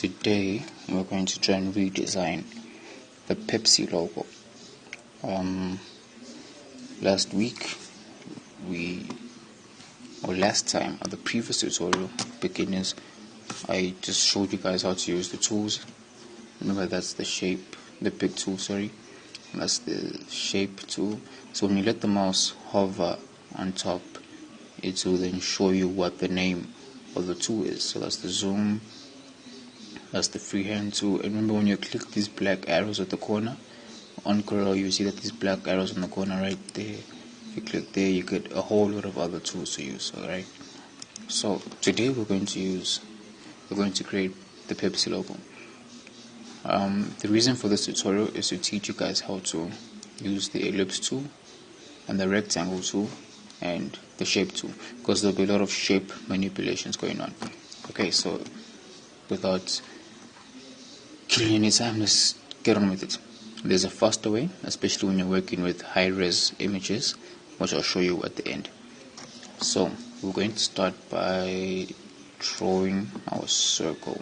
Today we're going to try and redesign the Pepsi logo. Last week last time on the previous tutorial, beginners, I just showed you guys how to use the tools. Remember, that's the big tool, that's the shape tool. So when you let the mouse hover on top, it will then show you what the name of the tool is. So that's the zoom, that's the freehand tool. And remember, when you click these black arrows at the corner on Corel, you see that these black arrows on the corner right there, if you click there, you get a whole lot of other tools to use. Alright, so today we're going to create the Pepsi logo. The reason for this tutorial is to teach you guys how to use the ellipse tool and the rectangle tool and the shape tool, because there'll be a lot of shape manipulations going on. Okay, so without killing any time, let's get on with it. There's a faster way, especially when you're working with high-res images, which I'll show you at the end. So we're going to start by drawing our circle.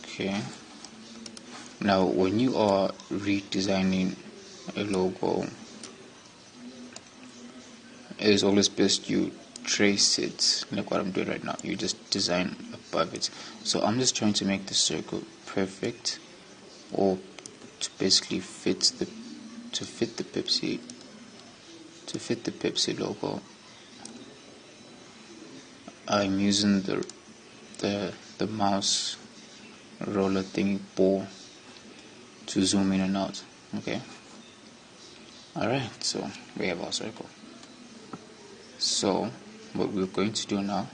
Okay, now when you are redesigning a logo, it is always best you trace it like what I'm doing right now. You just design above it. So I'm just trying to make the circle perfect, or to basically fit the Pepsi logo. I'm using the mouse roller thingy ball to zoom in and out. Okay, alright, so we have our circle. So what we're going to do now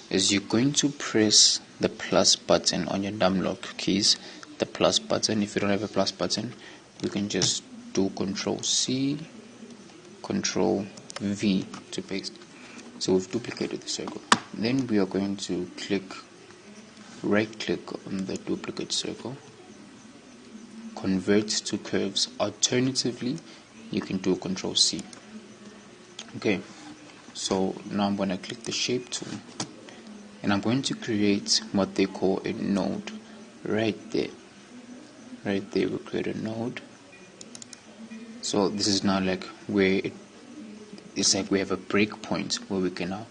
is you're going to press the plus button on your numlock keys. The plus button. If you don't have a plus button, you can just do Control C, Control V to paste. So we've duplicated the circle. Then we are going to right click on the duplicate circle, convert to curves. Alternatively, you can do Control C. Okay, so now I'm going to click the shape tool, and I'm going to create what they call a node right there. Right there, we'll create a node. So this is now like where it's like we have a breakpoint where we can now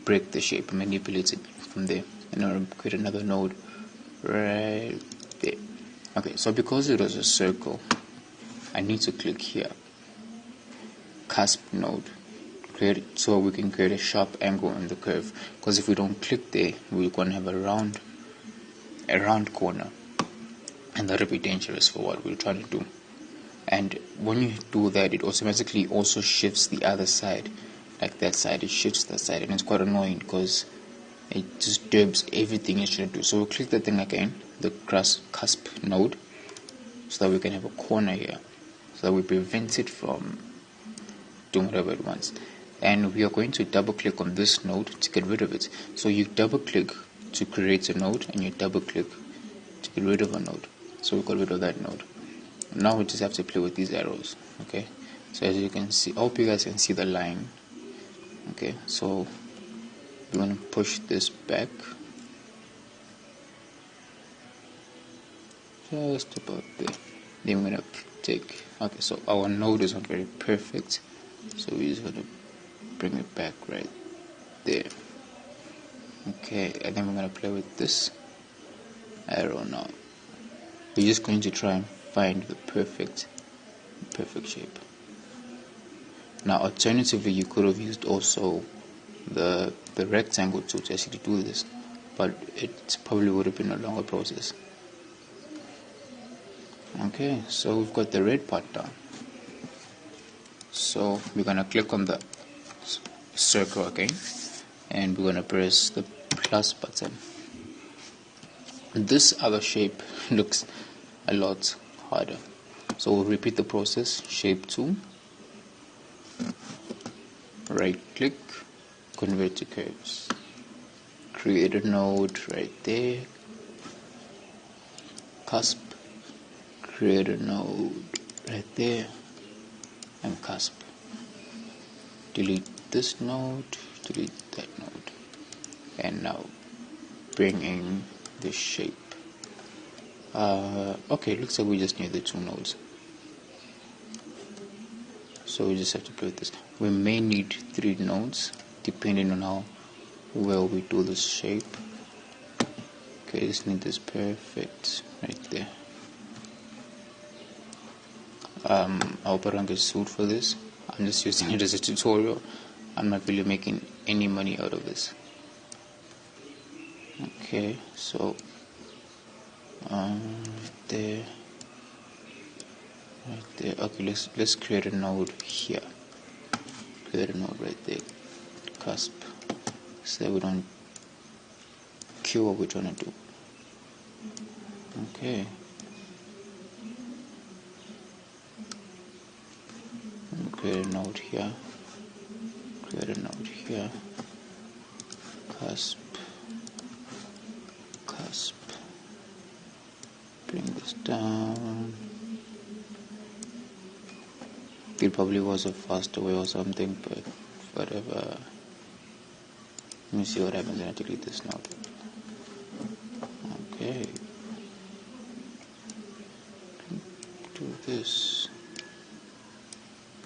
break the shape and manipulate it from there. And now I'll create another node right there. Okay, so because it was a circle, I need to click here, cusp node, create it so we can create a sharp angle on the curve. Because if we don't click there, we're going to have a round corner, and that would be dangerous for what we're trying to do. And when you do that, it automatically also shifts the other side, like that side, it shifts that side, and it's quite annoying because it disturbs everything you're trying to do. So we'll click the thing again, the cusp node, so that we can have a corner here, so that we prevent it from doing whatever it wants. And we are going to double click on this node to get rid of it. So you double click to create a node, and you double click to get rid of a node. So we got rid of that node. Now we just have to play with these arrows. Okay, so as you can see, I hope you guys can see the line. Okay, so we're going to push this back just about there. Then we're going to take, okay, so our node is not very perfect, so we're just going to bring it back right there. Okay, and then we're going to play with this arrow now. We're just going to try and find the perfect shape. Now alternatively, you could have used also the rectangle tool to actually do this, but it probably would have been a longer process. Okay, so we've got the red part down. So we're going to click on the circle again, and we're going to press the plus button. This other shape looks a lot harder, so we'll repeat the process. Shape tool, right click, convert to curves, create a node right there, cusp, create a node right there, and cusp. Delete this node, delete that node, and now bring in the shape. Okay, looks like we just need the 2 nodes. So we just have to put this. We may need 3 nodes depending on how well we do this shape. Okay, I just need this perfect right there. I hope I don't get sued for this. I'm just using it as a tutorial. I'm not really making any money out of this. Okay, so right there. Okay, let's create a node here. Create a node right there, cusp, so that we don't kill what we're trying to do. Okay. Create a node here. Create a node here. Cusp. Bring this down. It probably was a faster way or something, but whatever. Let me see what happens when I delete this node. Okay. Do this.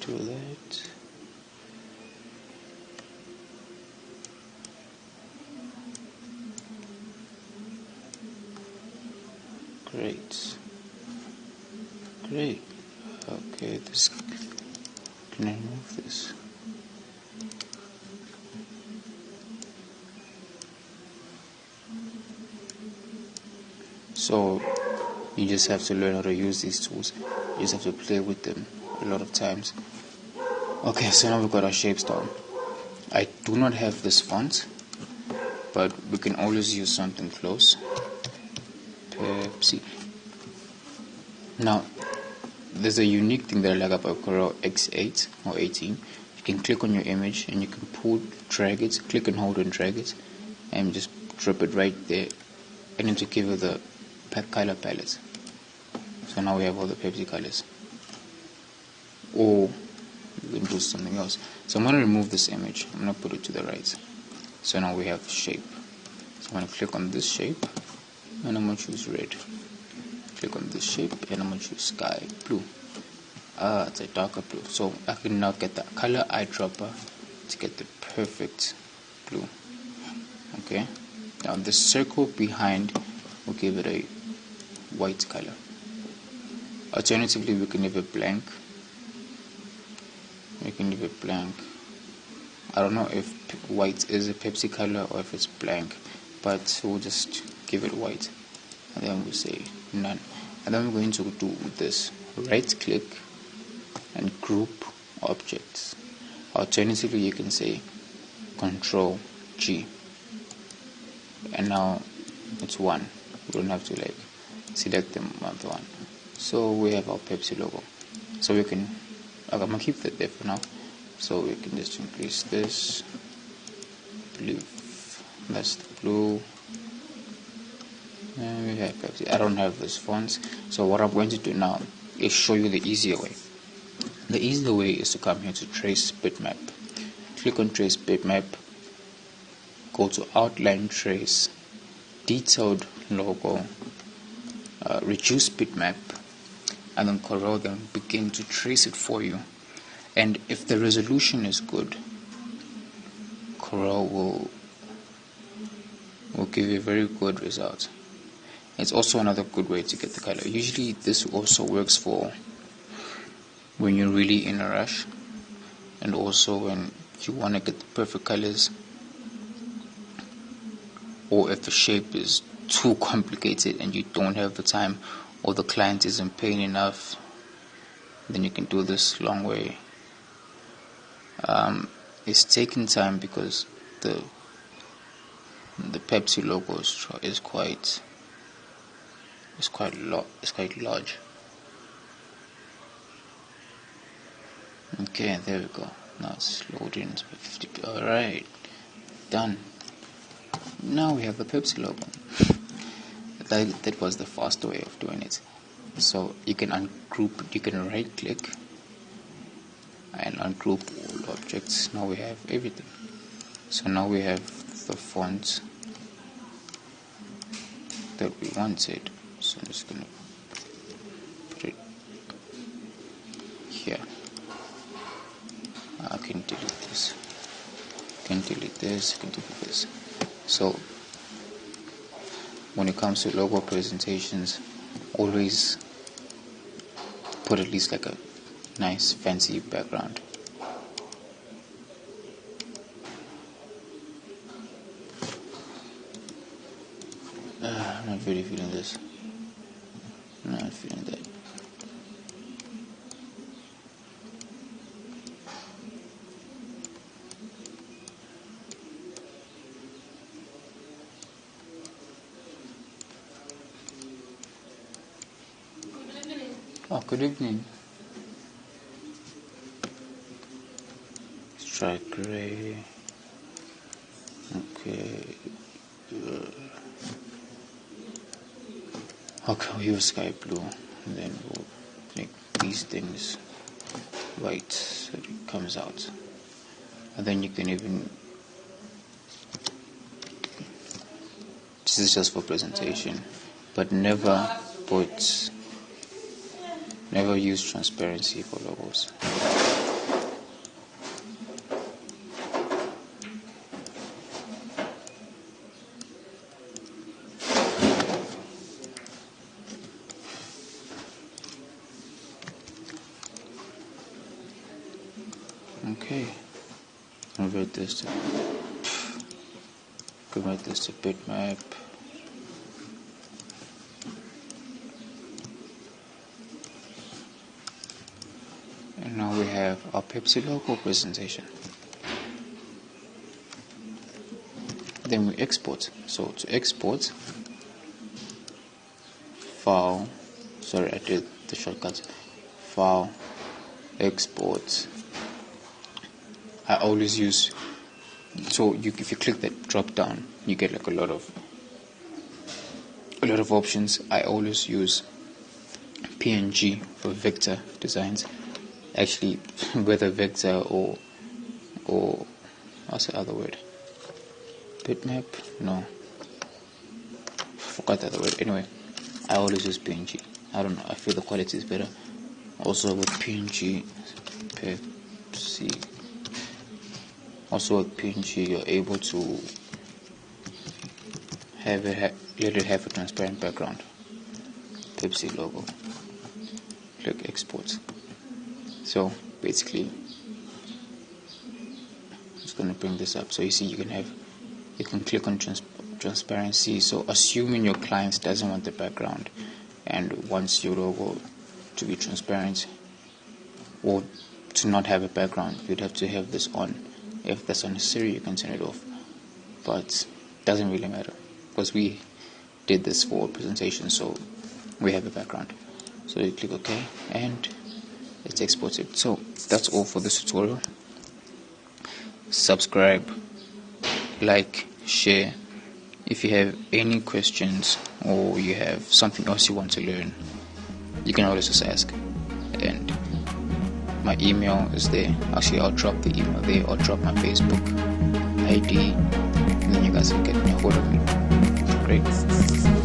Do that. Great. Okay, this. Can I remove this? So you just have to learn how to use these tools. You just have to play with them a lot of times. Okay, so now we've got our shapes down. I do not have this font, but we can always use something close. Pepsi. Now, there's a unique thing that I like about Corel X8 or 18. You can click on your image and you can pull, drag it, click and hold and drag it, and just drop it right there, and then to give it the color palette. So now we have all the Pepsi colors. Or we can do something else. So I'm going to remove this image. I'm going to put it to the right. So now we have shape. So I'm going to click on this shape, and I'm going to choose red. Click on this shape, and I'm going to choose sky blue. It's a darker blue. So I can now get the color eyedropper to get the perfect blue. Okay. Now the circle behind will give it a white color. Alternatively, we can leave it blank. I don't know if white is a Pepsi color or if it's blank, but we'll just give it white, and then we'll say none. And then we're going to do this: right click and group objects. Alternatively, you can say Control G, and now it's 1. We don't have to select them one by one. So we have our Pepsi logo. So we can, I'm gonna keep that there for now. So we can just increase this. I believe that's the blue. And we have Pepsi. I don't have this fonts. So what I'm going to do now is show you the easier way. The easier way is to come here to Trace Bitmap. Click on Trace Bitmap. Go to Outline Trace, Detailed Logo, Reduce Bitmap, and then Corel then begin to trace it for you. And if the resolution is good, Corel will give you a very good result. It's also another good way to get the color. Usually this also works for when you're really in a rush, and also when you want to get the perfect colors, or if the shape is too complicated and you don't have the time, or the client isn't paying enough, then you can do this long way. It's taking time because the Pepsi logo is quite large. Okay, there we go. Now it's loading to 50. Alright, done. Now we have the Pepsi logo. That was the fast way of doing it. So you can ungroup, you can right click and ungroup all objects. Now we have everything. So now we have the fonts. that we wanted. So I'm just gonna put it here. I can delete this. Can delete this. Can delete this. So when it comes to logo presentations, always put at least like a nice fancy background. I'm not really feeling this. I'm not feeling that. Oh, good evening. Let's try gray. Okay. Okay, we'll use sky blue, and then we'll make these things white so it comes out. And then you can even, this is just for presentation, but never use transparency for logos. Okay, convert this to bitmap. And now we have our Pepsi logo presentation. Then we export. So to export, file, sorry I did the shortcuts, file, export. I always use, so if you click that drop down, you get like a lot of options. I always use PNG for vector designs. Actually, whether vector or what's the other word? Bitmap? No, forgot the other word. Anyway, I always use PNG. I don't know. I feel the quality is better. Also with PNG, Pepsi. Also with PNG, you're able to have let it have a transparent background. Pepsi logo. Click export. So basically, I'm just going to bring this up so you see you can click on transparency. So assuming your client doesn't want the background and wants your logo to be transparent or to not have a background, you'd have to have this on. If that's unnecessary, you can turn it off, but it doesn't really matter because we did this for a presentation, so we have a background. So you click OK and it's exported. So that's all for this tutorial. Subscribe, like, share. If you have any questions or you have something else you want to learn, you can always just ask. And my email is there. Actually, I'll drop the email there. I'll drop my Facebook ID, and then you guys can get a hold of me. Great.